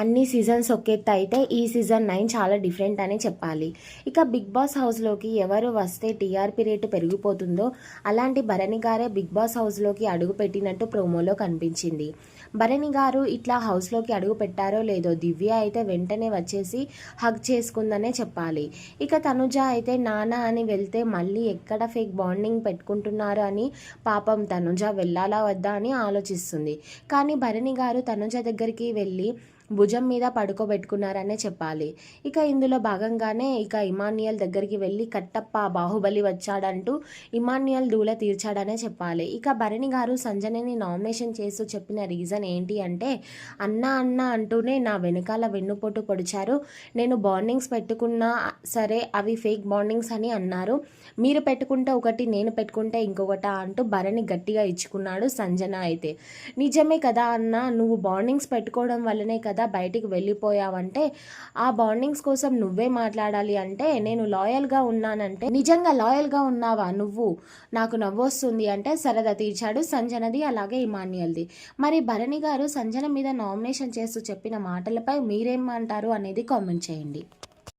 అన్ని సీజన్స్ ఒక ఎత్తు అయితే ఈ సీజన్ 9 చాలా డిఫరెంట్ అని చెప్పాలి. ఇక బిగ్ బాస్ హౌస్లోకి ఎవరు వస్తే టీఆర్పీ రేటు పెరిగిపోతుందో అలాంటి భరణి గారే బిగ్ బాస్ హౌస్లోకి అడుగు పెట్టినట్టు ప్రోమోలో కనిపించింది. భరణి గారు ఇట్లా హౌస్లోకి అడుగు పెట్టారో లేదో దివ్య అయితే వెంటనే వచ్చేసి హగ్ చేసుకుందనే చెప్పాలి. ఇక తనుజ అయితే నాన్న అని వెళ్తే మళ్ళీ ఎక్కడ ఫేక్ బాండింగ్ పెట్టుకుంటున్నారు అని పాపం తనుజ వెళ్ళాలా వద్దా అని ఆలోచిస్తుంది. కానీ భరణి గారు తనుజ దగ్గరికి వెళ్ళి భుజం మీద పడుకోబెట్టుకున్నారనే చెప్పాలి. ఇక ఇందులో భాగంగానే ఇక ఇమాన్యుయల్ దగ్గరికి వెళ్ళి కట్టప్ప బాహుబలి వచ్చాడంటూ ఇమాన్యుయల్ దూల తీర్చాడనే చెప్పాలి. ఇక భరణి గారు సంజనని నామినేషన్ చేస్తూ చెప్పిన రీజన్ ఏంటి అంటే, అన్న అన్న అంటూనే నా వెనకాల వెన్నుపోటు పొడిచారు, నేను బాండింగ్స్ పెట్టుకున్నా సరే అవి ఫేక్ బాండింగ్స్ అని అన్నారు, మీరు పెట్టుకుంటే ఒకటి నేను పెట్టుకుంటే ఇంకొకట అంటూ భరణి గట్టిగా ఇచ్చుకున్నాడు. సంజన అయితే నిజమే కదా అన్న, నువ్వు బాండింగ్స్ పెట్టుకోవడం వల్లనే కదా బయటికి వెళ్ళిపోయావంటే ఆ బాండింగ్స్ కోసం నువ్వే మాట్లాడాలి అంటే నేను లాయల్గా ఉన్నానంటే నిజంగా లాయల్గా ఉన్నావా నువ్వు, నాకు నవ్వొస్తుంది అంటే సరదా తీర్చాడు సంజనది అలాగే ఇమాన్యుయల్ది. మరి భరణి గారు సంజన మీద నామినేషన్ చేస్తూ చెప్పిన మాటలపై మీరేమంటారు అనేది కామెంట్ చేయండి.